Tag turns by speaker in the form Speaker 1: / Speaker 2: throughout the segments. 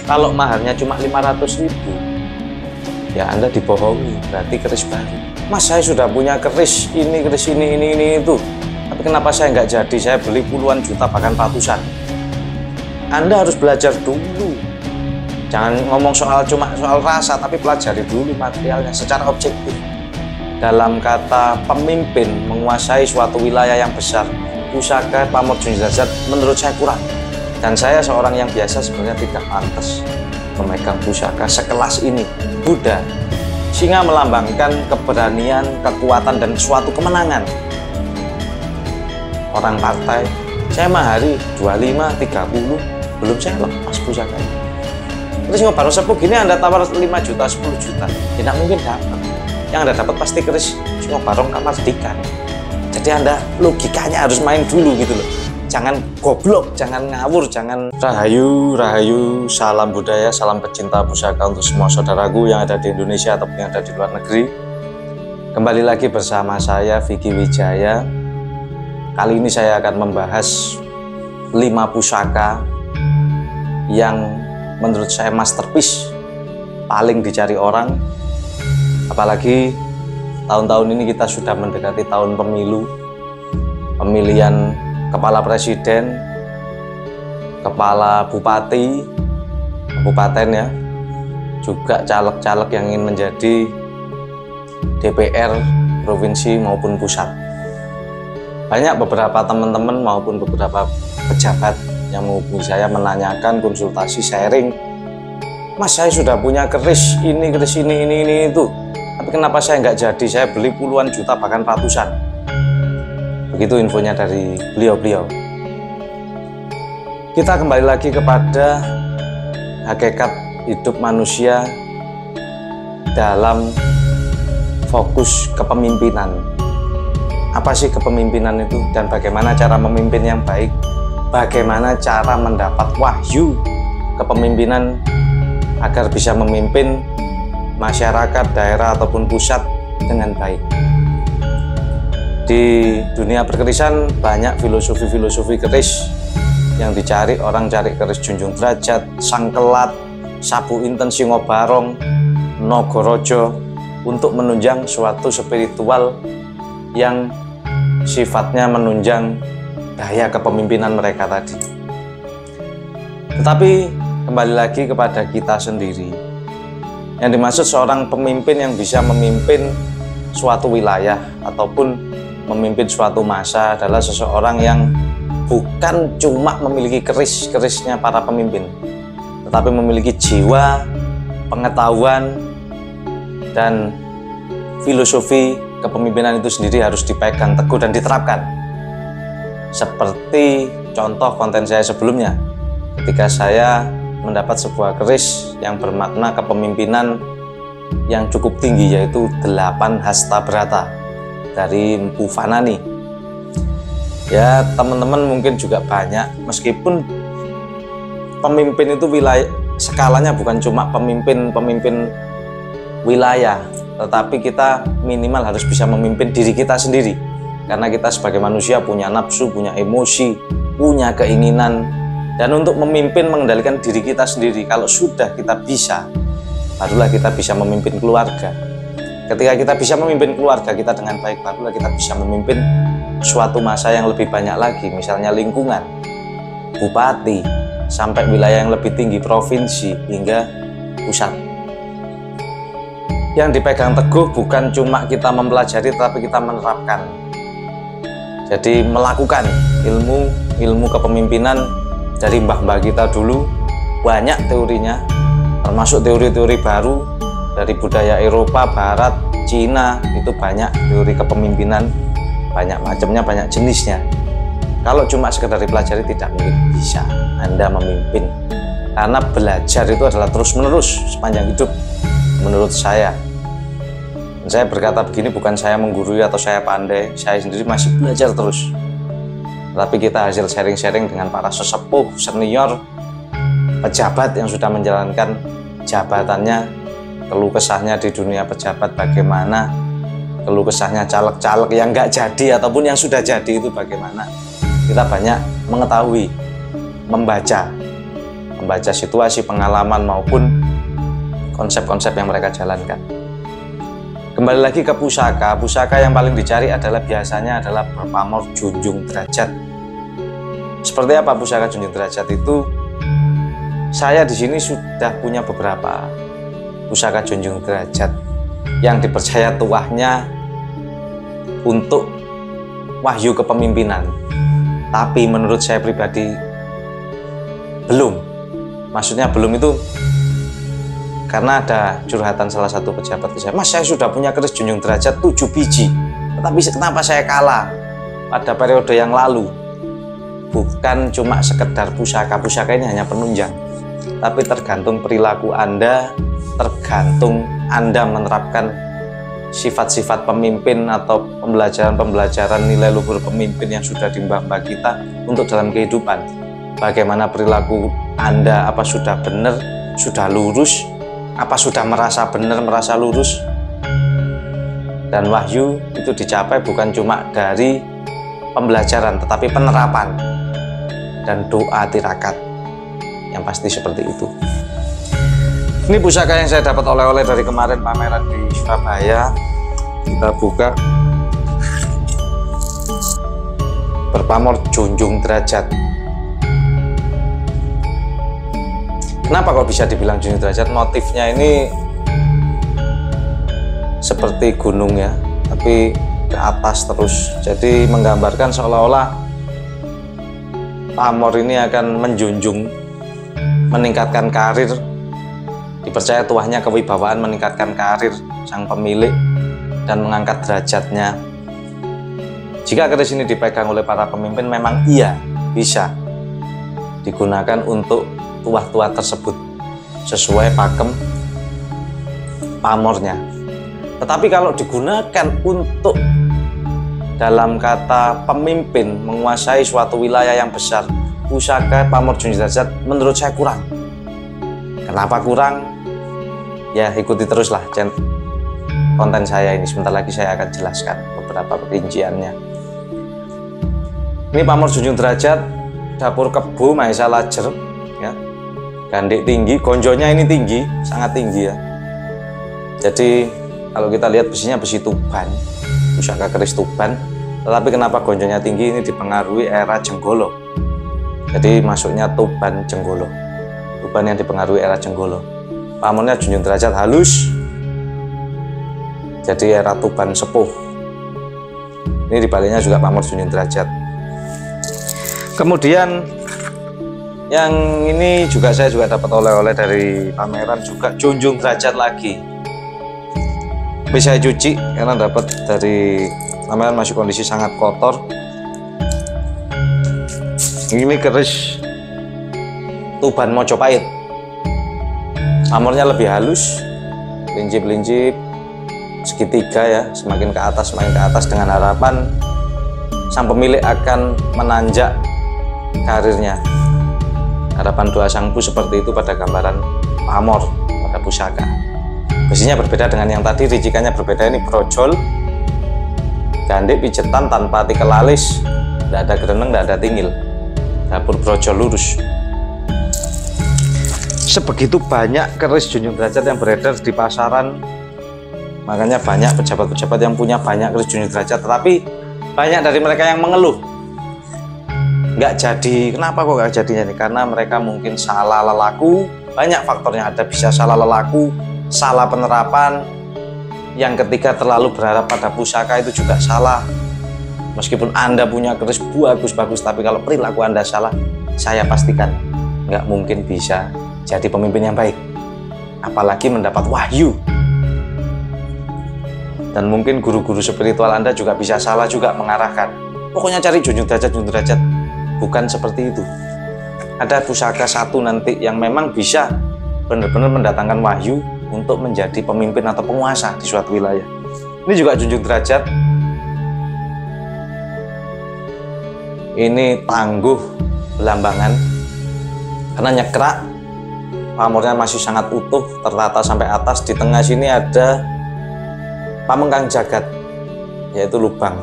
Speaker 1: Kalau maharnya cuma 500.000, ya Anda dibohongi, berarti keris baru. Mas, saya sudah punya keris ini itu, tapi kenapa saya nggak jadi? Saya beli puluhan juta bahkan ratusan. Anda harus belajar dulu. Jangan ngomong cuma soal rasa, tapi pelajari dulu materialnya secara objektif. Dalam kata pemimpin menguasai suatu wilayah yang besar, pusaka pamor junjazat menurut saya kurang. Dan saya seorang yang biasa sebenarnya tidak pantas memegang pusaka sekelas ini. Buddha, singa melambangkan keberanian, kekuatan, dan suatu kemenangan. Orang partai, saya mahari 25, 30, belum saya lepas pusaka. Terus barong sepuh gini Anda tawar 5 juta, 10 juta, tidak mungkin dapat. Yang Anda dapat pasti keris barong kamar dikan. Jadi Anda logikanya harus main dulu gitu loh. Jangan goblok, jangan ngawur, jangan rahayu, salam budaya, salam pecinta pusaka untuk semua saudaraku yang ada di Indonesia ataupun yang ada di luar negeri. Kembali lagi bersama saya Vicky Wijaya. Kali ini saya akan membahas 5 pusaka yang menurut saya masterpiece, paling dicari orang. Apalagi tahun-tahun ini kita sudah mendekati tahun pemilu, pemilihan kepala presiden, kepala bupati, kabupaten ya, juga caleg-caleg yang ingin menjadi DPR provinsi maupun pusat. Banyak beberapa teman-teman maupun beberapa pejabat yang menghubungi saya menanyakan, konsultasi, sharing. Mas, saya sudah punya keris ini itu, tapi kenapa saya nggak jadi? Saya beli puluhan juta bahkan ratusan. Begitu infonya dari beliau-beliau. Kita kembali lagi kepada hakikat hidup manusia dalam fokus kepemimpinan. Apa sih kepemimpinan itu dan bagaimana cara memimpin yang baik? Bagaimana cara mendapat wahyu kepemimpinan agar bisa memimpin masyarakat, daerah ataupun pusat dengan baik. Di dunia perkerisan banyak filosofi keris yang dicari. Orang cari keris Junjung Derajat, Sangkelat, Sabu Inten, Singo Barong, Nogorojo untuk menunjang suatu spiritual yang sifatnya menunjang daya kepemimpinan mereka tadi. Tetapi kembali lagi kepada kita sendiri. Yang dimaksud seorang pemimpin yang bisa memimpin suatu wilayah ataupun memimpin suatu masa adalah seseorang yang bukan cuma memiliki kerisnya para pemimpin, tetapi memiliki jiwa, pengetahuan, dan filosofi kepemimpinan itu sendiri harus dipegang teguh dan diterapkan. Seperti contoh konten saya sebelumnya, ketika saya mendapat sebuah keris yang bermakna kepemimpinan yang cukup tinggi, yaitu 8 hasta berata dari Mpu Fanani. Ya, teman-teman mungkin juga banyak, meskipun pemimpin itu wilayah, skalanya bukan cuma pemimpin wilayah, tetapi kita minimal harus bisa memimpin diri kita sendiri. Karena kita sebagai manusia punya nafsu, punya emosi, punya keinginan. Dan untuk memimpin, mengendalikan diri kita sendiri, kalau sudah kita bisa, barulah kita bisa memimpin keluarga. Ketika kita bisa memimpin keluarga kita dengan baik, barulah kita bisa memimpin suatu masa yang lebih banyak lagi, misalnya lingkungan, bupati, sampai wilayah yang lebih tinggi, provinsi, hingga pusat. Yang dipegang teguh bukan cuma kita mempelajari, tapi kita menerapkan. Jadi melakukan ilmu kepemimpinan dari mbah-mbah kita dulu, banyak teorinya, termasuk teori-teori baru dari budaya Eropa, Barat, Cina, itu banyak teori kepemimpinan, banyak macamnya, banyak jenisnya. Kalau cuma sekedar dipelajari tidak mungkin bisa Anda memimpin, karena belajar itu adalah terus-menerus sepanjang hidup menurut saya. Saya berkata begini bukan saya menggurui atau saya pandai, saya sendiri masih belajar terus. Tapi kita hasil sharing-sharing dengan para sesepuh, senior, pejabat yang sudah menjalankan jabatannya, keluh kesahnya di dunia pejabat bagaimana, keluh kesahnya caleg-caleg yang nggak jadi ataupun yang sudah jadi itu bagaimana. Kita banyak mengetahui, membaca, membaca situasi, pengalaman maupun konsep-konsep yang mereka jalankan. Kembali lagi ke pusaka, pusaka yang paling dicari adalah biasanya adalah berpamor junjung derajat. Seperti apa pusaka junjung derajat itu? Saya di sini sudah punya beberapa pusaka junjung derajat yang dipercaya tuahnya untuk wahyu kepemimpinan. Tapi menurut saya pribadi belum. Maksudnya belum itu karena ada curhatan salah satu pejabat ke saya, "Mas, saya sudah punya keris junjung derajat 7 biji, tetapi kenapa saya kalah pada periode yang lalu?" Bukan cuma sekedar pusaka ini hanya penunjang, tapi tergantung perilaku Anda, tergantung Anda menerapkan sifat-sifat pemimpin atau pembelajaran-pembelajaran nilai luhur pemimpin yang sudah dimbah-mbah kita untuk dalam kehidupan. Bagaimana perilaku Anda, apa sudah benar, sudah lurus, apa sudah merasa benar, merasa lurus. Dan wahyu itu dicapai bukan cuma dari pembelajaran, tetapi penerapan dan doa tirakat yang pasti seperti itu. Ini pusaka yang saya dapat oleh-oleh dari kemarin pameran di Surabaya. Kita buka. Berpamor junjung derajat. Kenapa kok bisa dibilang junjung derajat? Motifnya ini seperti gunung ya, tapi ke atas terus. Jadi menggambarkan seolah-olah pamor ini akan menjunjung, meningkatkan karir. Dipercaya tuahnya kewibawaan, meningkatkan karir sang pemilik dan mengangkat derajatnya. Jika keris ini dipegang oleh para pemimpin, memang iya bisa digunakan untuk tuah-tuah tersebut sesuai pakem pamornya. Tetapi kalau digunakan untuk dalam kata pemimpin menguasai suatu wilayah yang besar, pusaka pamor junjung derajat menurut saya kurang. Kenapa kurang? Ya ikuti teruslah konten saya ini. Sebentar lagi saya akan jelaskan beberapa perinciannya. Ini pamor junjung derajat dapur Kebo Mahesa Lajer ya. Gandek tinggi, gonjonya ini tinggi, sangat tinggi ya. Jadi kalau kita lihat besinya besi Tuban, pusaka keris Tuban. Tetapi kenapa gonjonya tinggi? Ini dipengaruhi era Jenggolo. Jadi masuknya Tuban Jenggolo. Tuban yang dipengaruhi era Jenggolo. Pamornya junjung derajat halus. Jadi era Tuban sepuh. Ini dibaliknya juga pamor junjung derajat. Kemudian yang ini juga saya dapat oleh-oleh dari pameran juga junjung derajat lagi. Tapi saya cuci karena dapat dari pameran masih kondisi sangat kotor. Ini keris Tuban Mojopahit. Pamornya lebih halus, lincip-lincip, segitiga ya, semakin ke atas dengan harapan sang pemilik akan menanjak karirnya. Harapan doa sangpu seperti itu pada gambaran pamor pada pusaka. Besinya berbeda dengan yang tadi, ricikannya berbeda. Ini brojol, gandek pijetan tanpa tikel alis, tidak ada gereneng, tidak ada tingil. Dapur brojol lurus. Sebegitu banyak keris junjung derajat yang beredar di pasaran, makanya banyak pejabat-pejabat yang punya banyak keris junjung derajat, tetapi banyak dari mereka yang mengeluh nggak jadi. Kenapa kok nggak jadinya nih? Karena mereka mungkin salah lelaku. Banyak faktornya, ada bisa salah lelaku, salah penerapan. Yang ketiga terlalu berharap pada pusaka itu juga salah. Meskipun Anda punya keris bagus-bagus, tapi kalau perilaku Anda salah, saya pastikan nggak mungkin bisa jadi pemimpin yang baik. Apalagi mendapat wahyu. Dan mungkin guru-guru spiritual Anda juga bisa salah juga mengarahkan. Pokoknya cari junjung derajat. Bukan seperti itu. Ada pusaka satu nanti yang memang bisa benar-benar mendatangkan wahyu untuk menjadi pemimpin atau penguasa di suatu wilayah. Ini juga junjung derajat. Ini tangguh belambangan karena nyekrak. Pamornya masih sangat utuh, tertata sampai atas. Di tengah sini ada pamengkang jagat, yaitu lubang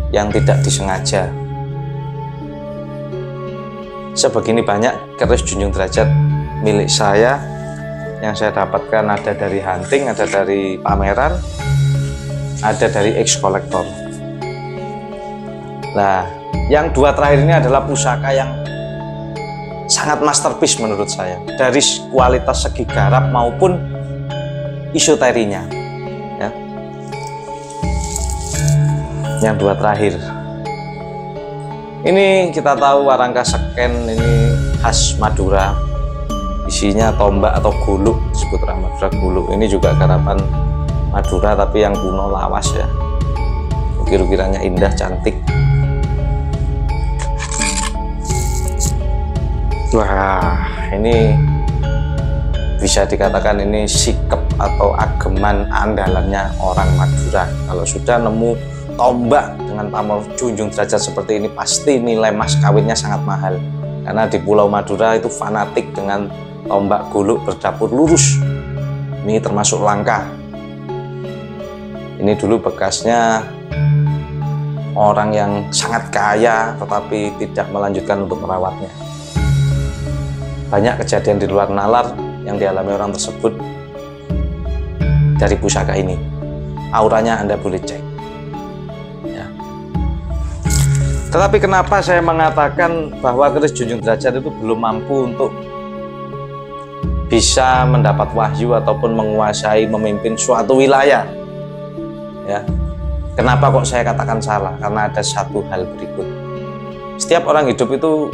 Speaker 1: yang tidak disengaja. sebegini banyak keris junjung derajat milik saya yang saya dapatkan. Ada dari hunting, ada dari pameran, ada dari ex kolektor. Nah, yang dua terakhir ini adalah pusaka yang sangat masterpiece menurut saya, dari kualitas segi garap maupun isoterinya ya. Yang dua terakhir ini kita tahu warangka seken ini khas Madura, isinya tombak atau guluk, disebut Madura guluk. Ini juga garapan Madura tapi yang kuno, lawas ya, ukir-ukirannya indah, cantik. Wah, ini bisa dikatakan ini sikap atau ageman andalannya orang Madura. Kalau sudah nemu tombak dengan pamor junjung derajat seperti ini, pasti nilai mas kawinnya sangat mahal. Karena di Pulau Madura itu fanatik dengan tombak guluk berdapur lurus. Ini termasuk langka. Ini dulu bekasnya orang yang sangat kaya tetapi tidak melanjutkan untuk merawatnya. Banyak kejadian di luar nalar yang dialami orang tersebut dari pusaka ini. Auranya Anda boleh cek ya. Tetapi kenapa saya mengatakan bahwa keris junjung derajat itu belum mampu untuk bisa mendapat wahyu ataupun menguasai, memimpin suatu wilayah ya. Kenapa kok saya katakan salah? Karena ada satu hal berikut. Setiap orang hidup itu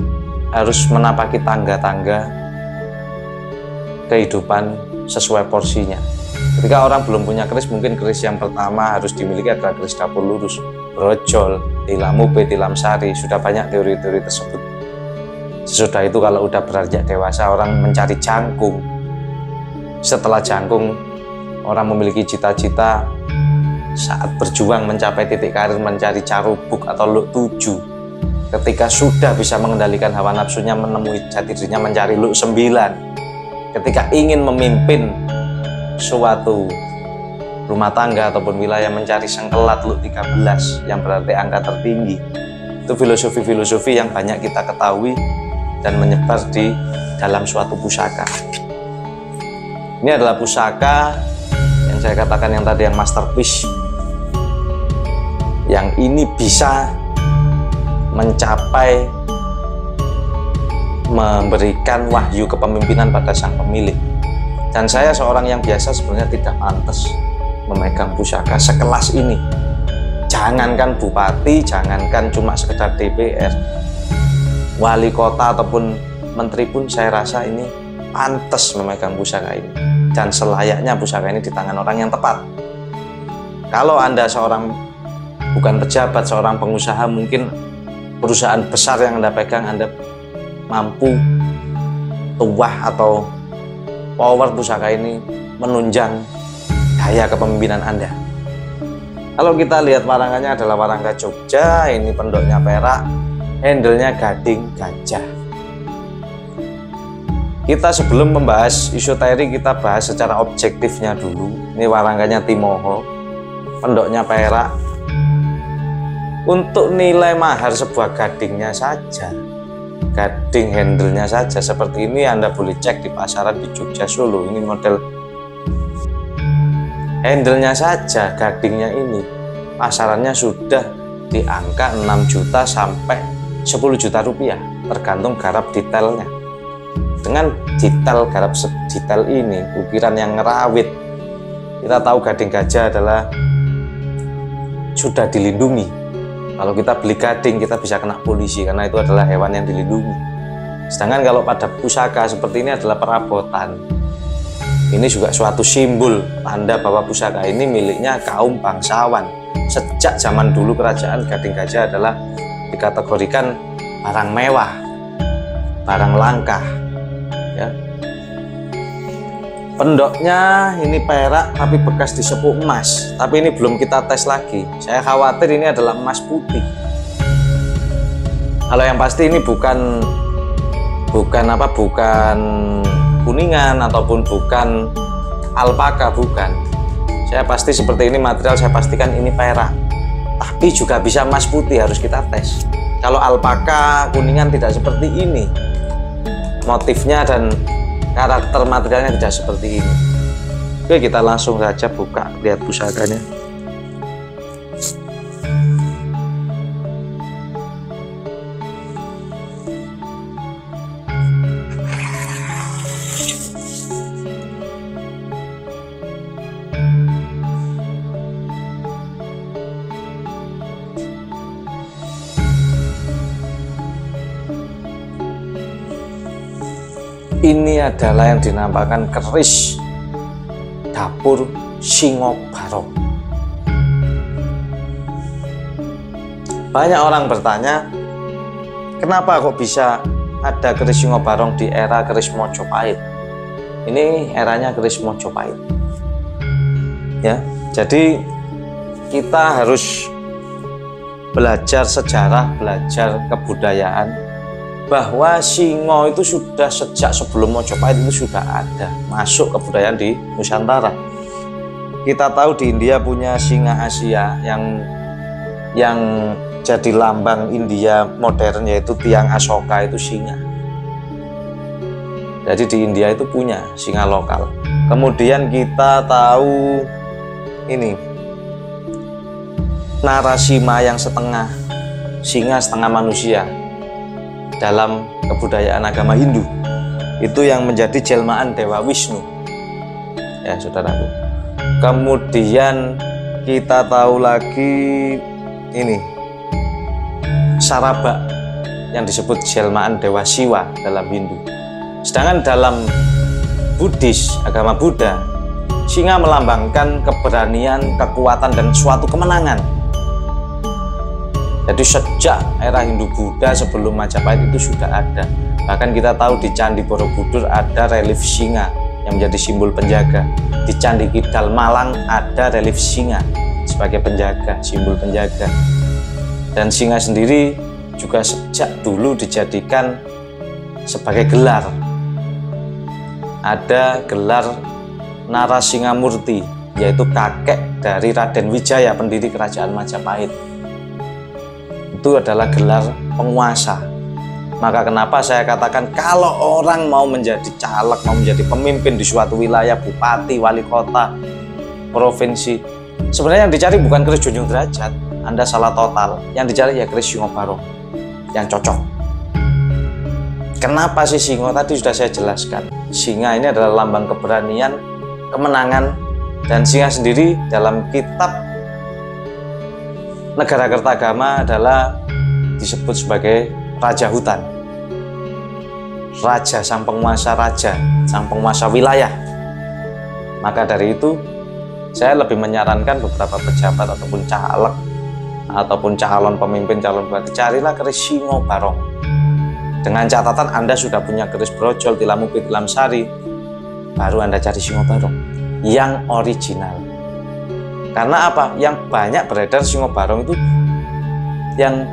Speaker 1: harus menapaki tangga-tangga kehidupan sesuai porsinya. Ketika orang belum punya keris, mungkin keris yang pertama harus dimiliki adalah keris dapur lurus, brojol, tilam mupe, tilam sari. Sudah banyak teori-teori tersebut. Sesudah itu kalau udah beranjak dewasa, orang mencari jangkung. Setelah jangkung, orang memiliki cita-cita saat berjuang mencapai titik karir, mencari carubuk atau luk 7. Ketika sudah bisa mengendalikan hawa nafsunya, menemui jati dirinya, mencari luk 9. Ketika ingin memimpin suatu rumah tangga ataupun wilayah, mencari sengkelat luk 13 yang berarti angka tertinggi. Itu filosofi-filosofi yang banyak kita ketahui dan menyebar di dalam suatu pusaka. Ini adalah pusaka yang saya katakan yang tadi, yang masterpiece, yang ini bisa mencapai memberikan wahyu kepemimpinan pada sang pemilik. Dan saya seorang yang biasa sebenarnya tidak pantas memegang pusaka sekelas ini. Jangankan bupati, jangankan cuma sekedar DPR, wali kota ataupun menteri pun saya rasa ini pantas memegang pusaka ini. Dan selayaknya pusaka ini di tangan orang yang tepat. Kalau Anda seorang bukan pejabat, seorang pengusaha, mungkin perusahaan besar yang Anda pegang, Anda mampu tuah atau power pusaka ini menunjang daya kepemimpinan Anda. Kalau kita lihat warangannya adalah warangka Jogja, ini pendoknya perak, handle-nya gading gajah. Kita sebelum membahas isoteri, kita bahas secara objektifnya dulu. Ini warangkanya Timoho, pendoknya perak. Untuk nilai mahar sebuah gadingnya saja, gading handle-nya saja seperti ini, Anda boleh cek di pasaran di Jogja, Solo. Ini model handle-nya saja, gadingnya ini pasarannya sudah di angka 6 juta sampai 10 juta rupiah, tergantung garap detailnya. Dengan detail garap sedetail ini, ukiran yang ngerawit, kita tahu gading gajah adalah sudah dilindungi. Kalau kita beli gading, kita bisa kena polisi karena itu adalah hewan yang dilindungi. Sedangkan kalau pada pusaka seperti ini adalah perabotan. Ini juga suatu simbol tanda bahwa pusaka ini miliknya kaum bangsawan. Sejak zaman dulu kerajaan, gading gajah adalah dikategorikan barang mewah, barang langka. Ya. Pendoknya ini perak tapi bekas disepuk emas, tapi ini belum kita tes lagi. Saya khawatir ini adalah emas putih. Kalau yang pasti ini bukan kuningan ataupun bukan alpaka, bukan. Saya pasti seperti ini material, saya pastikan ini perak. Tapi juga bisa emas putih, harus kita tes. Kalau alpaka kuningan tidak seperti ini. motifnya dan karakter materialnya tidak seperti ini. Oke, kita langsung saja buka, lihat pusakanya. Ini adalah yang dinamakan keris dapur Singo Barong. Banyak orang bertanya, kenapa kok bisa ada keris Singo Barong di era keris Mojopahit? Ini eranya keris Mojopahit. Ya, jadi kita harus belajar sejarah, belajar kebudayaan, bahwa singo itu sudah sejak sebelum Mojopahit itu sudah ada, masuk kebudayaan di Nusantara. Kita tahu di India punya singa Asia yang jadi lambang India modern, yaitu tiang Asoka itu singa. Jadi di India itu punya singa lokal. Kemudian kita tahu ini Narasima yang setengah singa setengah manusia dalam kebudayaan agama Hindu, itu yang menjadi jelmaan Dewa Wisnu, ya saudaraku. Kemudian kita tahu lagi ini Saraba yang disebut jelmaan Dewa Siwa dalam Hindu. Sedangkan dalam Buddhis, agama Buddha, singa melambangkan keberanian, kekuatan, dan suatu kemenangan. Jadi sejak era Hindu Buddha sebelum Majapahit itu sudah ada. Bahkan kita tahu di Candi Borobudur ada relief singa yang menjadi simbol penjaga. Di Candi Kidal Malang ada relief singa sebagai penjaga, simbol penjaga. Dan singa sendiri juga sejak dulu dijadikan sebagai gelar. Ada gelar Narasingamurti, yaitu kakek dari Raden Wijaya, pendiri kerajaan Majapahit. Itu adalah gelar penguasa. Maka kenapa saya katakan kalau orang mau menjadi caleg, mau menjadi pemimpin di suatu wilayah, bupati, wali kota, provinsi, sebenarnya yang dicari bukan keris Junjung Derajat. Anda salah total. Yang dicari ya keris Singo Barong yang cocok. Kenapa sih singo? Tadi sudah saya jelaskan. Singa ini adalah lambang keberanian, kemenangan, dan singa sendiri dalam kitab Negara Kertagama adalah disebut sebagai raja hutan, raja, sang penguasa raja, sang penguasa wilayah. Maka dari itu saya lebih menyarankan beberapa pejabat ataupun caleg ataupun calon pemimpin, calon bupati, carilah keris Singo Barong. Dengan catatan Anda sudah punya keris brojol, tilamukit, tilam sari, baru Anda cari Singo Barong yang original. Karena apa? Yang banyak beredar Singo Barong itu yang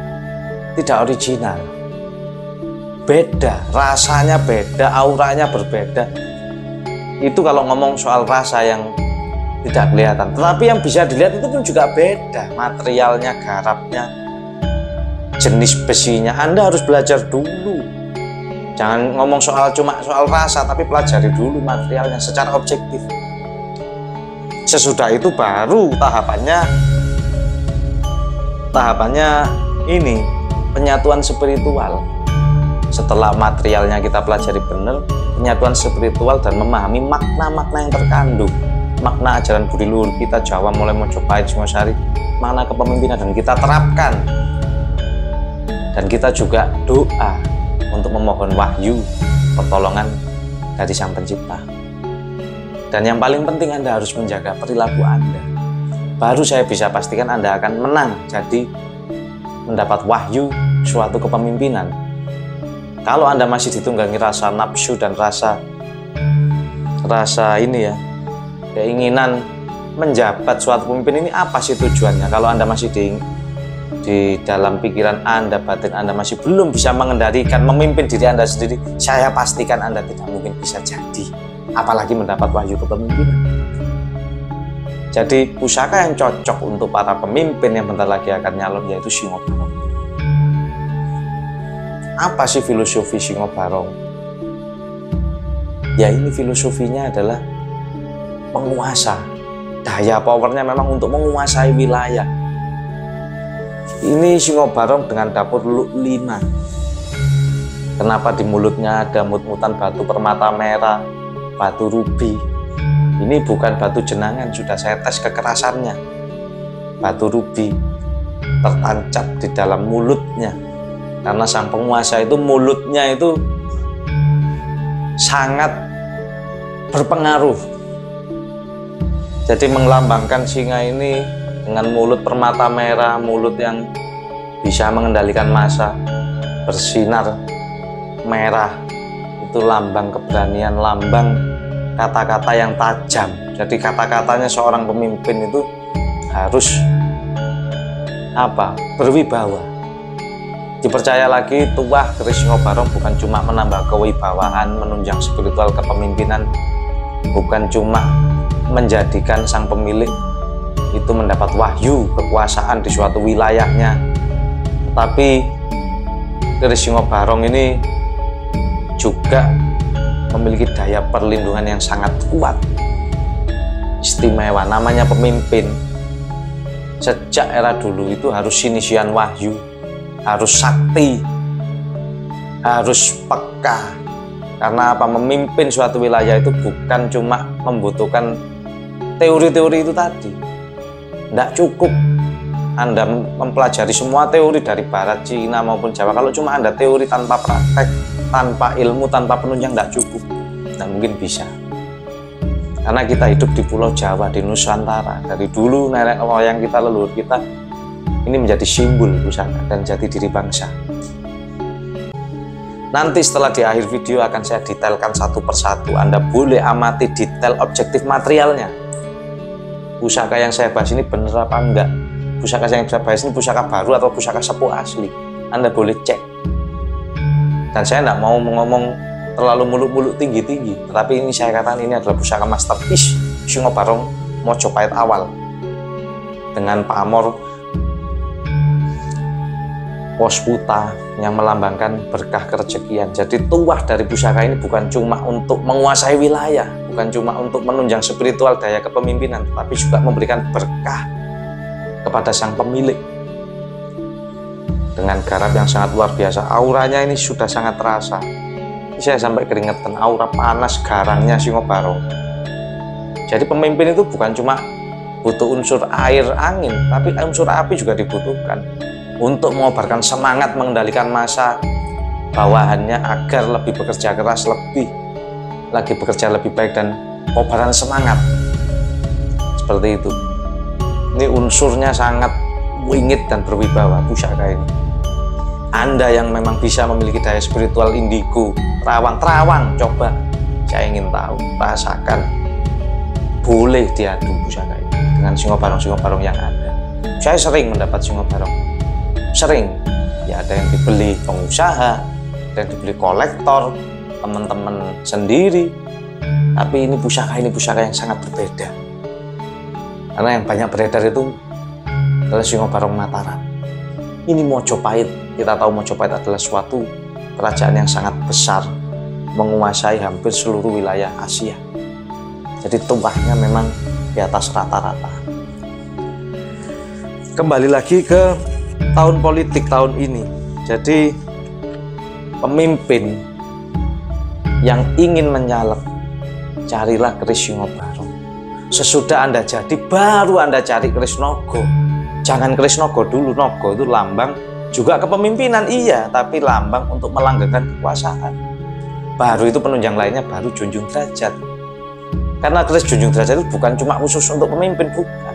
Speaker 1: tidak original. Beda, rasanya beda, auranya berbeda. Itu kalau ngomong soal rasa yang tidak kelihatan. Tetapi yang bisa dilihat itu pun juga beda. Materialnya, garapnya, jenis besinya. Anda harus belajar dulu. Jangan ngomong cuma soal rasa, tapi pelajari dulu materialnya secara objektif. Sesudah itu baru tahapannya ini penyatuan spiritual. Setelah materialnya kita pelajari benar, penyatuan spiritual dan memahami makna-makna yang terkandung, makna ajaran budi luhur kita Jawa mulai Mojopahit, Singosari, makna kepemimpinan, dan kita terapkan. Dan kita juga doa untuk memohon wahyu pertolongan dari Sang Pencipta. Dan yang paling penting, Anda harus menjaga perilaku Anda. Baru saya bisa pastikan Anda akan menang, jadi mendapat wahyu suatu kepemimpinan. Kalau Anda masih ditunggangi rasa nafsu dan rasa ini ya, keinginan menjabat suatu pemimpin, ini apa sih tujuannya? Kalau Anda masih di dalam pikiran Anda, batin Anda masih belum bisa mengendalikan, memimpin diri Anda sendiri, saya pastikan Anda tidak mungkin bisa jadi, apalagi mendapat wahyu kepemimpinan. Jadi pusaka yang cocok untuk para pemimpin yang bentar lagi akan nyalon yaitu Singo Barong. Apa sih filosofi Singo Barong? Ya ini filosofinya adalah penguasa. Daya powernya memang untuk menguasai wilayah. Ini Singo Barong dengan dapur Luk 5. Kenapa di mulutnya ada mut-mutan batu permata merah, batu rubi? Ini bukan batu jenangan, sudah saya tes kekerasannya. Batu rubi tertancap di dalam mulutnya. Karena sang penguasa itu mulutnya itu sangat berpengaruh. Jadi melambangkan singa ini dengan mulut permata merah, mulut yang bisa mengendalikan massa, bersinar merah, itu lambang keberanian, lambang kata-kata yang tajam. Jadi kata-katanya seorang pemimpin itu harus berwibawa. Dipercaya lagi, tuah keris Singo Barong bukan cuma menambah kewibawaan, menunjang spiritual kepemimpinan, bukan cuma menjadikan sang pemilik itu mendapat wahyu kekuasaan di suatu wilayahnya, tetapi keris Singo Barong ini juga memiliki daya perlindungan yang sangat kuat, istimewa. Namanya pemimpin sejak era dulu itu harus sinisian wahyu, harus sakti, harus peka. Karena apa? Memimpin suatu wilayah itu bukan cuma membutuhkan teori-teori itu tadi. Tidak cukup Anda mempelajari semua teori dari Barat, Cina maupun Jawa. Kalau cuma Anda teori tanpa praktek, tanpa ilmu, tanpa penunjang, tidak cukup. Tidak mungkin bisa. Karena kita hidup di Pulau Jawa, di Nusantara. Dari dulu nenek moyang kita, leluhur kita, ini menjadi simbol pusaka dan jati diri bangsa. Nanti setelah di akhir video akan saya detailkan satu persatu. Anda boleh amati detail objektif materialnya. Pusaka yang saya bahas ini benar apa enggak? Pusaka yang saya bahas ini pusaka baru atau pusaka sepuh asli? Anda boleh cek. Dan saya tidak mau ngomong terlalu muluk-muluk tinggi-tinggi, tetapi ini saya katakan ini adalah pusaka masterpiece Singo Barong Mojopahit awal dengan pamor Posputa yang melambangkan berkah kerezekian. Jadi tuah dari pusaka ini bukan cuma untuk menguasai wilayah, bukan cuma untuk menunjang spiritual daya kepemimpinan, tapi juga memberikan berkah kepada sang pemilik. Dengan garap yang sangat luar biasa, auranya ini sudah sangat terasa. Saya sampai keringetan, aura panas garangnya Singo Barong. Jadi pemimpin itu bukan cuma butuh unsur air, angin, tapi unsur api juga dibutuhkan untuk mengobarkan semangat mengendalikan massa bawahannya agar lebih bekerja keras, lagi bekerja lebih baik, dan kobaran semangat seperti itu. Ini unsurnya sangat wingit dan berwibawa pusaka ini. Anda yang memang bisa memiliki daya spiritual indigo, terawang, coba, saya ingin tahu, rasakan, boleh diadu pusaka ini dengan Singo Barong yang ada. Saya sering mendapat Singo Barong. Sering, ya ada yang dibeli pengusaha, ada yang dibeli kolektor, teman-teman sendiri. Tapi ini pusaka yang sangat berbeda. Karena yang banyak beredar itu adalah Singo Barong Mataram. Ini Mojopahit, kita tahu Mojopahit adalah suatu kerajaan yang sangat besar, menguasai hampir seluruh wilayah Asia. Jadi tuahnya memang di atas rata-rata. Kembali lagi ke tahun politik tahun ini. Jadi pemimpin yang ingin menyalek, carilah keris Singo Barong. Sesudah Anda jadi, baru Anda cari keris Nogo. Jangan keris Nogo dulu. Nogo itu lambang juga kepemimpinan, iya, tapi lambang untuk melanggengkan kekuasaan. Baru itu penunjang lainnya, baru Junjung Derajat. Karena keris Junjung Derajat itu bukan cuma khusus untuk pemimpin, bukan.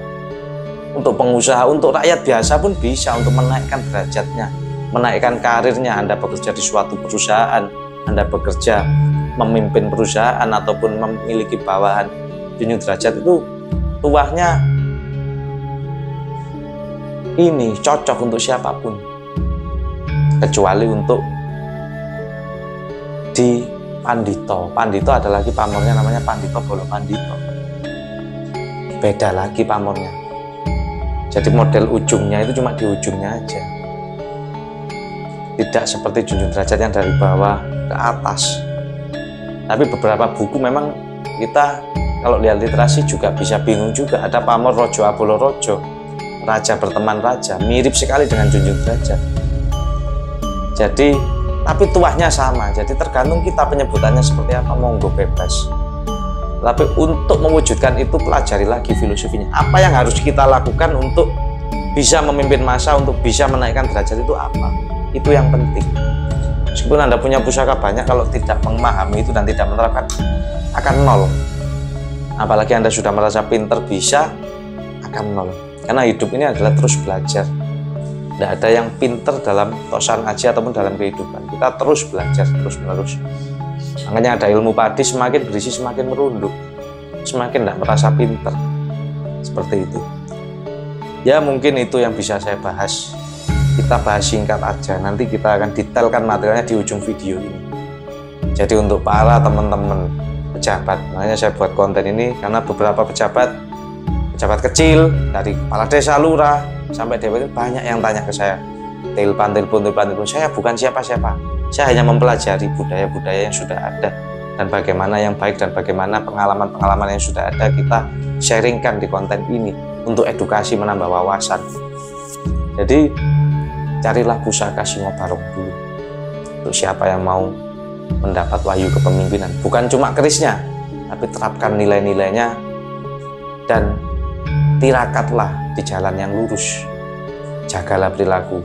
Speaker 1: Untuk pengusaha, untuk rakyat biasa pun bisa, untuk menaikkan derajatnya, menaikkan karirnya. Anda bekerja di suatu perusahaan, Anda bekerja memimpin perusahaan ataupun memiliki bawahan. Junjung Derajat itu tuahnya ini cocok untuk siapapun, kecuali untuk di Pandito. Pandito ada lagi pamornya, namanya Pandito Bolo Pandito. Beda lagi pamornya. Jadi model ujungnya itu cuma di ujungnya aja. Tidak seperti Junjung Derajat yang dari bawah ke atas. Tapi beberapa buku memang kita kalau lihat literasi juga bisa bingung juga. Ada pamor rojo abolo rojo, raja berteman raja, mirip sekali dengan Junjung Derajat. Jadi tapi tuahnya sama, jadi tergantung kita penyebutannya seperti apa, monggo bebas. Tapi untuk mewujudkan itu pelajari lagi filosofinya. Apa yang harus kita lakukan untuk bisa memimpin massa, untuk bisa menaikkan derajat itu apa? Itu yang penting. Meskipun Anda punya pusaka banyak, kalau tidak memahami itu dan tidak menerapkan, akan nol. Apalagi Anda sudah merasa pinter bisa, akan nol. Karena hidup ini adalah terus belajar. Tidak ada yang pinter dalam tosan aja ataupun dalam kehidupan. Kita terus belajar, terus menerus. Makanya ada ilmu padi, semakin berisi semakin merunduk, semakin tidak merasa pinter. Seperti itu. Ya mungkin itu yang bisa saya bahas. Kita bahas singkat aja, nanti kita akan detailkan materialnya di ujung video ini. Jadi untuk para teman-teman pejabat, makanya saya buat konten ini karena beberapa pejabat kecil dari kepala desa, lurah sampai DPR banyak yang tanya ke saya, telepon, saya bukan siapa-siapa, saya hanya mempelajari budaya-budaya yang sudah ada dan bagaimana yang baik dan bagaimana pengalaman-pengalaman yang sudah ada kita sharingkan di konten ini untuk edukasi, menambah wawasan. Jadi carilah pusaka Singobarong dulu untuk siapa yang mau mendapat wahyu kepemimpinan, bukan cuma kerisnya, tapi terapkan nilai-nilainya dan tirakatlah di jalan yang lurus, jagalah perilaku.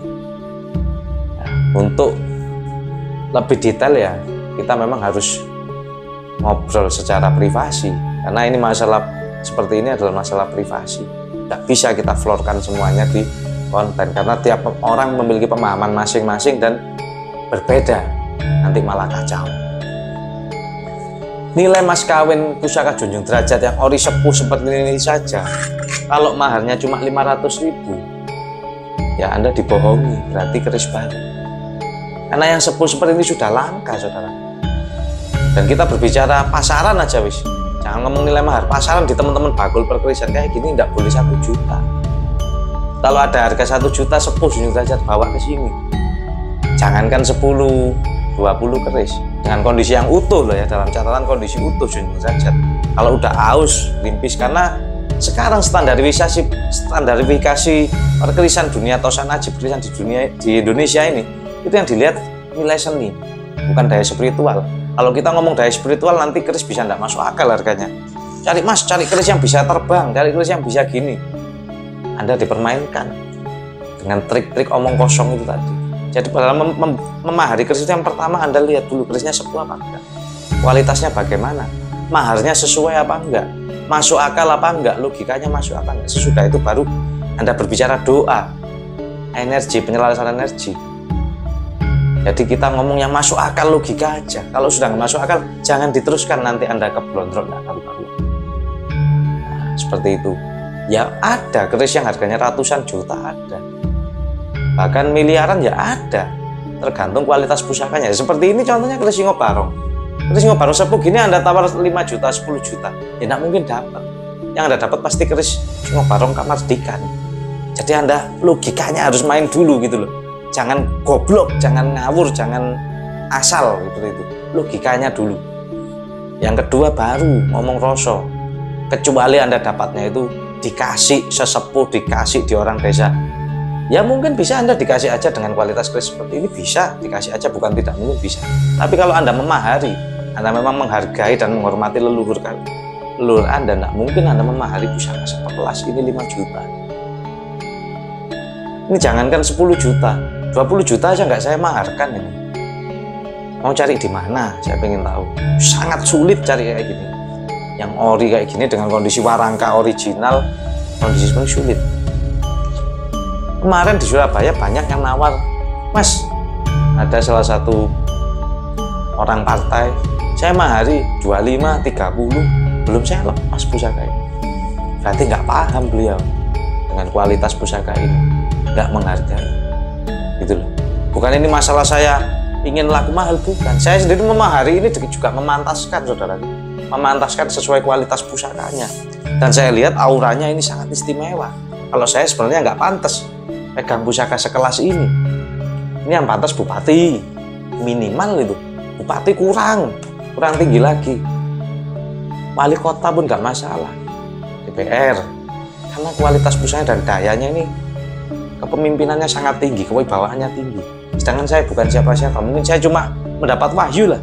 Speaker 1: Nah, untuk lebih detail ya kita memang harus ngobrol secara privasi, karena ini masalah seperti ini adalah masalah privasi, tidak bisa kita florkan semuanya di konten karena tiap orang memiliki pemahaman masing-masing dan berbeda, nanti malah kacau. Nilai mas kawin pusaka Junjung Derajat yang ori sepuh seperti ini saja, kalau maharnya cuma 500.000, ya Anda dibohongi, berarti keris baru. Karena yang sepuh seperti ini sudah langka, saudara. Dan kita berbicara pasaran aja wis, jangan ngomong nilai mahar, pasaran di teman-teman bakul perkerisan kayak gini tidak boleh 1 juta. Kalau ada harga 1 juta sepuh Junjung Derajat bawa ke sini, jangankan 10-20 keris dengan kondisi yang utuh loh ya, dalam catatan kondisi utuh Junjung Derajat. Kalau udah aus, limpis, karena sekarang standarisasi perkerisan dunia tosan aji perkerisan di Indonesia ini itu yang dilihat nilai seni, bukan daya spiritual. Kalau kita ngomong daya spiritual nanti keris bisa tidak masuk akal harganya. Cari keris yang bisa terbang, cari keris yang bisa gini. Anda dipermainkan dengan trik-trik omong kosong itu tadi. Jadi dalam memahari keris itu yang pertama Anda lihat dulu kerisnya sepuh apa enggak, kualitasnya bagaimana, maharnya sesuai apa enggak, masuk akal apa enggak, logikanya masuk apa enggak. Sesudah itu baru Anda berbicara doa, energi, penyelarasan energi. Jadi kita ngomong yang masuk akal, logika aja. Kalau sudah nggak masuk akal, jangan diteruskan, nanti Anda keblondrok nggak karu-karu. Nah, seperti itu. Ya ada keris yang harganya ratusan juta ada, bahkan miliaran ya ada, tergantung kualitas pusakanya. Seperti ini contohnya keris Singobarong. Keris Singobarong sepuh gini Anda tawar 5 juta, 10 juta, ya tidak mungkin dapat. Yang Anda dapat pasti keris Singobarong Kamardikan. Jadi Anda logikanya harus main dulu gitu loh. Jangan goblok, jangan ngawur, jangan asal gitu itu. Logikanya dulu. Yang kedua baru ngomong rosok. Kecuali Anda dapatnya itu dikasih sesepuh, dikasih di orang desa, ya mungkin bisa Anda dikasih aja dengan kualitas keris seperti ini, bisa dikasih aja, bukan tidak mungkin bisa. Tapi kalau Anda memahari, Anda memang menghargai dan menghormati leluhur Anda, tidak mungkin Anda memahari pusaka sekelas ini 5 juta. Ini jangankan 10 juta, 20 juta aja nggak saya maharkan ini. Mau cari di mana? Saya pengen tahu. Sangat sulit cari kayak gini. Yang ori kayak gini dengan kondisi warangka original, kondisi sebenarnya sulit. Kemarin di Surabaya banyak yang nawar, Mas, ada salah satu orang partai, saya mahari 25, 30, belum saya lepas pusaka ini. Berarti nggak paham beliau dengan kualitas pusaka ini, nggak menghargai. Gitu loh. Bukan ini masalah saya ingin laku mahal, bukan. Saya sendiri memahari ini juga memantaskan, saudara. Memantaskan sesuai kualitas pusakanya. Dan saya lihat auranya ini sangat istimewa. Kalau saya sebenarnya nggak pantas pegang pusaka sekelas ini. Ini yang pantas bupati, minimal itu. Bupati kurang, kurang tinggi lagi. Wali kota pun nggak masalah, DPR, karena kualitas pusaka dan dayanya ini, kepemimpinannya sangat tinggi, kewibawaannya tinggi. Sedangkan saya bukan siapa-siapa, mungkin saya cuma mendapat wahyu lah,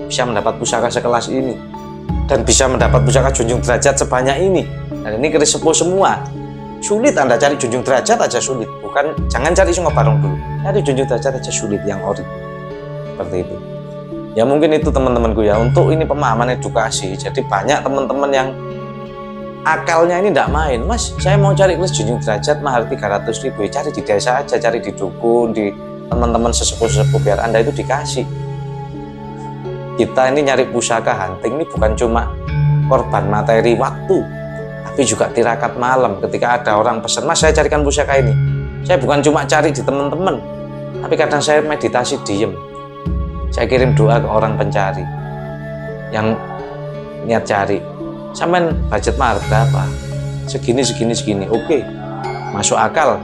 Speaker 1: bisa mendapat pusaka sekelas ini, dan bisa mendapat pusaka junjung derajat sebanyak ini. Dan ini keris sepuh semua. Sulit Anda cari junjung derajat aja sulit, jangan cari Sungo Barong dulu, cari junjung derajat aja sulit yang ori. Seperti itu. Ya mungkin itu teman-temanku ya, untuk ini pemahaman edukasi. Jadi banyak teman-teman yang akalnya ini tidak main. Mas, saya mau cari keris junjung derajat mahal 300.000, ya cari di desa aja, cari di dukun, di teman-teman sesepuh-sesepuh, biar Anda itu dikasih. Kita ini nyari pusaka hunting ini bukan cuma korban materi waktu, tapi juga tirakat malam. Ketika ada orang pesan, Mas saya carikan pusaka ini, saya bukan cuma cari di teman-teman, tapi kadang saya meditasi diem. Saya kirim doa ke orang pencari yang niat cari. Sampean budget mahar berapa? Segini. Oke, masuk akal.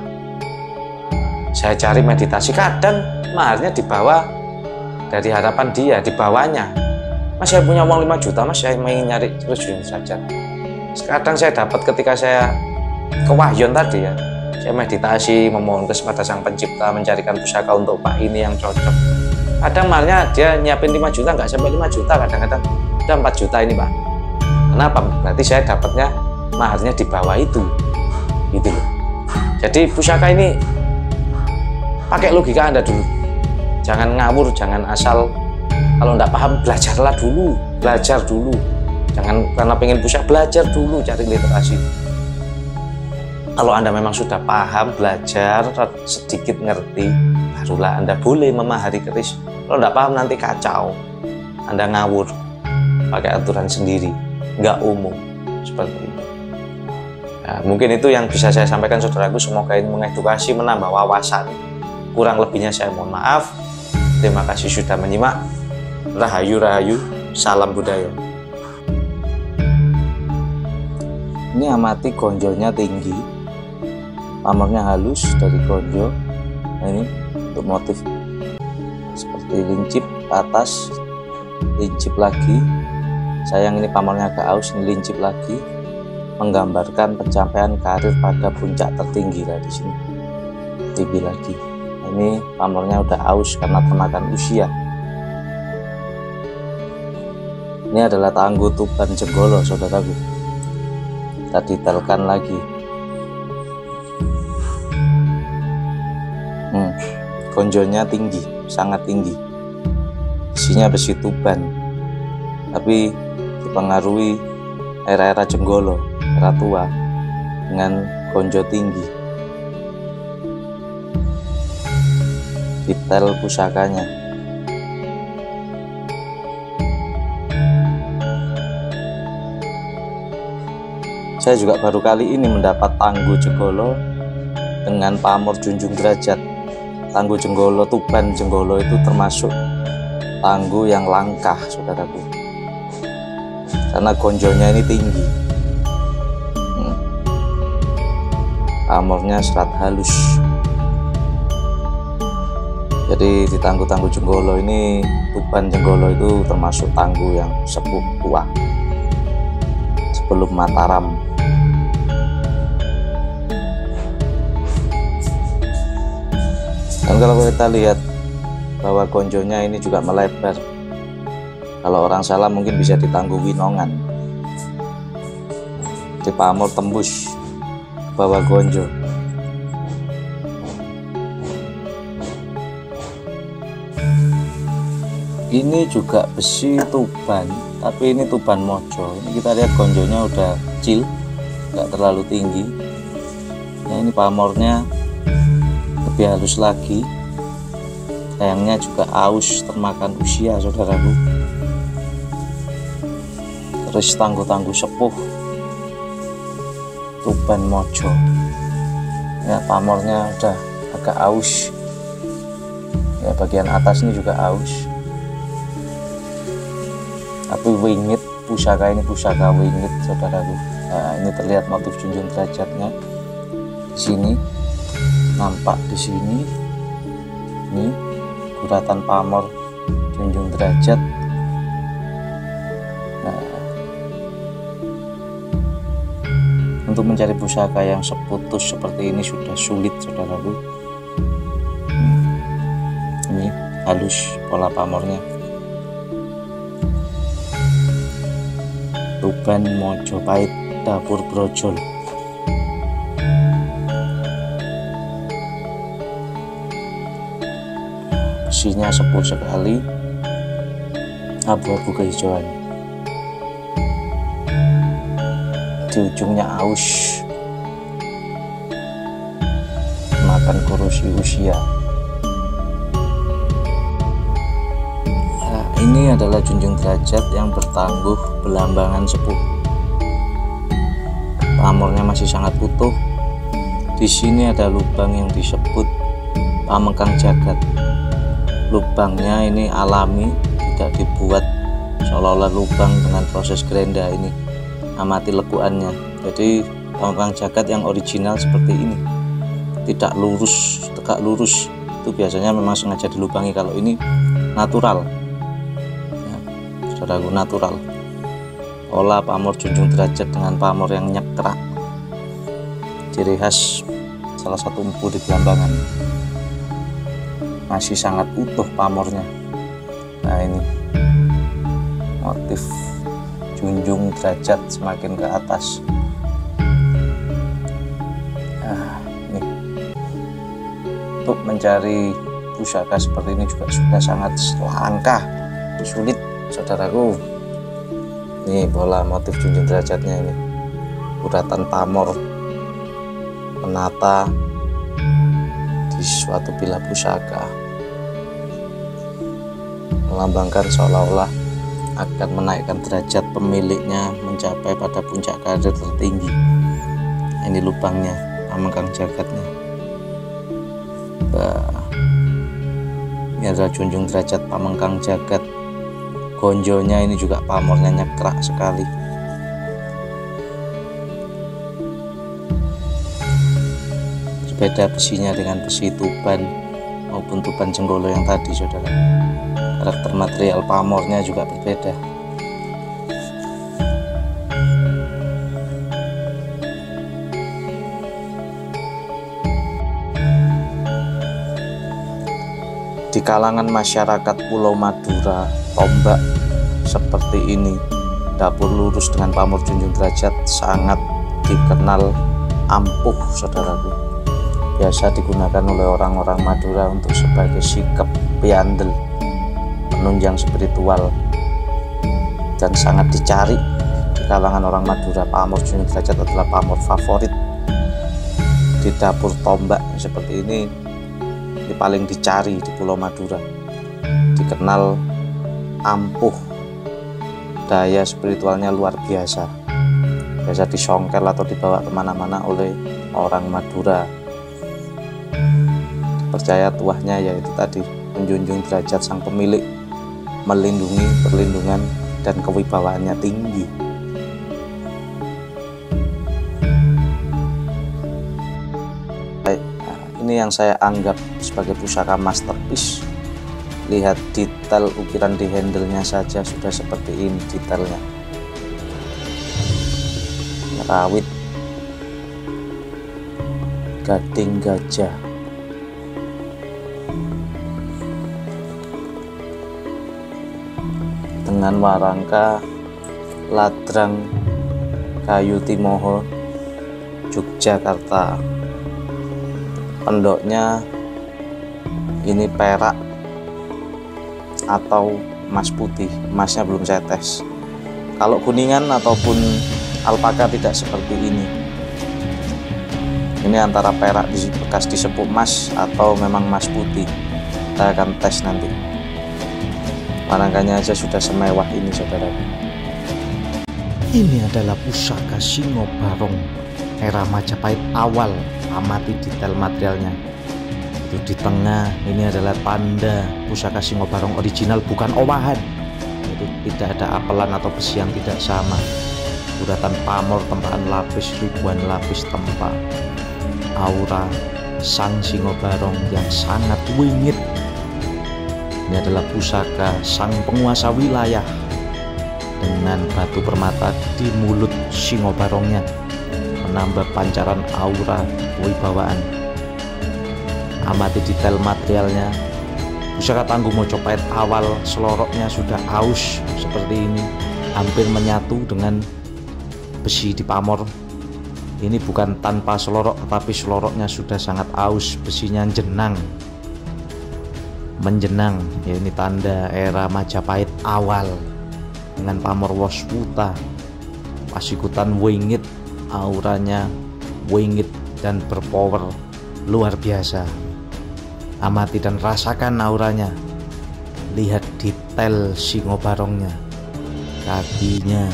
Speaker 1: Saya cari meditasi, kadang maharnya di bawah dari harapan dia, di bawahnya. Mas saya punya uang 5 juta, Mas saya ingin nyari terus junjung derajat. Kadang saya dapat ketika saya kewahyuan tadi ya, saya meditasi memohon kepada Sang Pencipta mencarikan pusaka untuk Pak ini yang cocok. Kadang mahalnya dia nyiapin 5 juta, nggak sampai 5 juta, kadang-kadang udah 4 juta ini Pak. Kenapa? Berarti saya dapatnya maharnya di bawah itu, gitu loh. Jadi pusaka ini pakai logika Anda dulu, jangan ngawur, jangan asal. Kalau nggak paham belajarlah dulu, belajar dulu. Jangan karena pengen pusaka, belajar dulu, cari literasi. Kalau Anda memang sudah paham, belajar, sedikit ngerti, barulah Anda boleh memahari keris. Kalau nggak paham nanti kacau, Anda ngawur, pakai aturan sendiri, nggak umum, seperti itu. Nah, mungkin itu yang bisa saya sampaikan saudaraku, semoga ini mengedukasi, menambah wawasan. Kurang lebihnya saya mohon maaf. Terima kasih sudah menyimak. Rahayu, salam budaya. Ini amati gonjonya tinggi, pamornya halus dari gonjo. Nah, ini untuk motif seperti lincip atas, lincip lagi. Sayang ini pamornya agak aus, ini lincip lagi, menggambarkan pencapaian karir pada puncak tertinggi lah di sini. Tinggi lagi. Nah, ini pamornya udah aus karena termakan usia. Ini adalah Tangguh Tuban Jenggolo, saudaraku. Kita detailkan lagi. Gonjonya tinggi, sangat tinggi. Isinya besi tuban, tapi dipengaruhi era-era Jenggolo, era tua, dengan gonjo tinggi. Detail pusakanya. Saya juga baru kali ini mendapat Tangguh Jenggolo dengan pamor junjung derajat. Tangguh Jenggolo, Tuban Jenggolo itu termasuk tangguh yang langka, saudaraku, karena gonjonya ini tinggi. Pamornya serat halus. Jadi di Tangguh Jenggolo ini, Tuban Jenggolo itu termasuk tangguh yang sepuh tua sebelum Mataram. Dan kalau kita lihat bahwa gonjonya ini juga melebar, kalau orang salah mungkin bisa ditangguh Winongan. Di pamor tembus bawah gonjo. Ini juga besi tuban, tapi ini tuban mojo. Ini kita lihat gonjonya udah kecil, nggak terlalu tinggi. Nah, ini pamornya lebih halus lagi. Sayangnya juga aus, termakan usia, saudaraku. Terus tangguh sepuh Tuban Mojo. Ya, pamornya udah agak aus. Ya, bagian atas ini juga aus. Tapi wingit, pusaka ini pusaka wingit, saudaraku. Nah, ini terlihat motif junjung derajatnya. Di sini nampak, di sini ini guratan pamor junjung derajat. Untuk mencari pusaka yang seputus seperti ini sudah sulit, saudaraku. Ini halus pola pamornya. Tuban Mojopahit, dapur brojol. Besinya sepuh sekali, abu-abu kehijauan. Di ujungnya aus, makan korosi usia. Nah, ini adalah junjung derajat yang bertangguh belambangan sepuh. Pamornya masih sangat utuh. Di sini ada lubang yang disebut Pamengkang Jagat. Lubangnya ini alami, tidak dibuat seolah-olah lubang dengan proses gerenda ini. Amati lekuannya. Jadi Pamengkang Jagat yang original seperti ini, tidak lurus, tegak lurus. Itu biasanya memang sengaja dilubangi. Kalau ini natural ya, saudaraku, natural. Pola pamor junjung derajat dengan pamor yang nyekrak, ciri khas salah satu empu di Belambangan. Masih sangat utuh pamornya. Nah, ini motif junjung derajat semakin ke atas. Nah, ini untuk mencari pusaka seperti ini juga sudah sangat langka, sulit, saudaraku. Ini bola motif junjung derajatnya ini, uratan pamor menata di suatu bila pusaka, melambangkan seolah-olah akan menaikkan derajat pemiliknya mencapai pada puncak karir tertinggi. Ini lubangnya, Pamengkang Jagatnya. Ini adalah junjung derajat Pamengkang Jagat. Gonjonya ini juga pamornya nyekrak sekali. Berbeda besinya dengan besi Tuban maupun Tuban Jenggolo yang tadi, saudara. Karakter material pamornya juga berbeda. Di kalangan masyarakat Pulau Madura, tombak seperti ini, dapur lurus dengan pamor junjung derajat, sangat dikenal ampuh, saudaraku. Biasa digunakan oleh orang-orang Madura untuk sebagai sikap piandel, penunjang spiritual, dan sangat dicari di kalangan orang Madura. Pamor junjung derajat adalah pamor favorit. Di dapur tombak seperti ini paling dicari di Pulau Madura. Dikenal ampuh, daya spiritualnya luar biasa. Biasa disongkel atau dibawa kemana-mana oleh orang Madura. Percaya tuahnya yaitu tadi menjunjung derajat sang pemilik, melindungi, perlindungan, dan kewibawaannya tinggi. Ini yang saya anggap sebagai pusaka masterpiece. Lihat detail ukiran di handle-nya saja sudah seperti ini detailnya. Rawit, gading gajah, dengan warangka ladrang kayu Timoho, Yogyakarta. Pendoknya ini perak atau emas putih. Emasnya belum saya tes. Kalau kuningan ataupun alpaka tidak seperti ini. Ini antara perak bekas disepuk emas atau memang emas putih. Kita akan tes nanti. Warangkanya aja sudah semewah ini, saudara.
Speaker 2: Ini adalah pusaka Singo Barong era Majapahit awal. Amati detail materialnya. Itu di tengah ini adalah tanda pusaka Singo Barong original, bukan owahan. Itu tidak ada apelan atau besi yang tidak sama. Uratan pamor, tempaan lapis, ribuan lapis tempa. Aura sang Singo Barong yang sangat wingit. Ini adalah pusaka sang penguasa wilayah dengan batu permata di mulut Singo Barongnya, menambah pancaran aura kewibawaan. Amati detail materialnya. Pusaka Tangguh Mojopahit awal seloroknya sudah aus seperti ini, hampir menyatu dengan besi di pamor. Ini bukan tanpa selorok, tetapi seloroknya sudah sangat aus, besinya menjenang. Ya, ini tanda era Majapahit awal dengan pamor Waswuta, pasikutan wingit, auranya wingit dan berpower luar biasa. Amati dan rasakan auranya. Lihat detail Singobarongnya, kakinya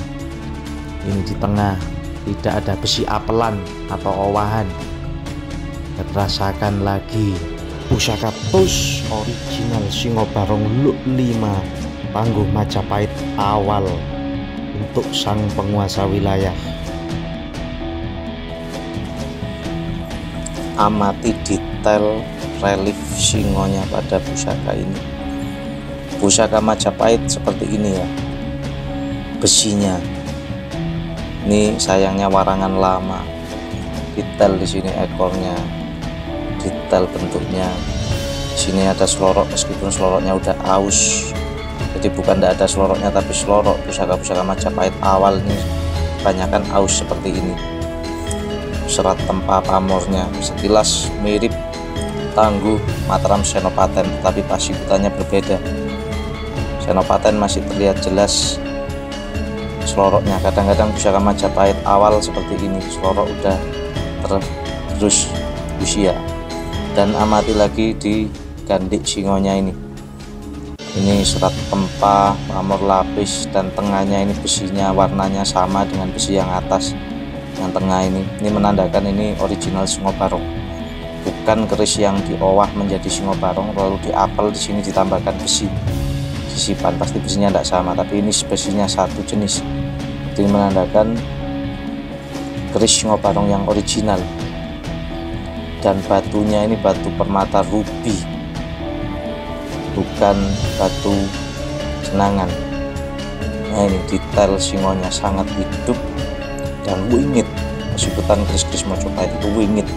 Speaker 2: ini di tengah tidak ada besi apelan atau owahan. Dan rasakan lagi pusaka tus original Singobarong Luk 5 Tangguh Majapahit awal untuk sang penguasa wilayah.
Speaker 1: Amati detail relief singonya pada pusaka ini. Pusaka Majapahit seperti ini ya, besinya. Ini sayangnya warangan lama. Detail di sini ekornya, detail bentuknya. Di sini ada selorok meskipun seloroknya udah aus. Jadi bukan tidak ada seloroknya, tapi selorok pusaka-pusaka Majapahit awal ini kebanyakan aus seperti ini. Serat tempa pamornya sekilas mirip Tangguh Mataram Senopaten, tetapi pasikutannya berbeda. Senopaten masih terlihat jelas seloroknya. Kadang-kadang pusaka Majapahit awal seperti ini, selorok udah terus usia. Dan amati lagi di gandik singonya ini. Ini serat tempa, pamor lapis, dan tengahnya ini besinya warnanya sama dengan besi yang atas. Yang tengah ini menandakan ini original Singobarong. Bukan keris yang diowah menjadi Singobarong lalu diapel di sini ditambahkan besi sisipan, pasti besinya tidak sama, tapi ini besinya satu jenis. Ini menandakan keris Singobarong yang original. Dan batunya ini batu permata rubi, bukan batu jenangan. Nah, ini detail singonya sangat hidup dan wingit. Pasikutan keris-keris Majapahit itu wingit.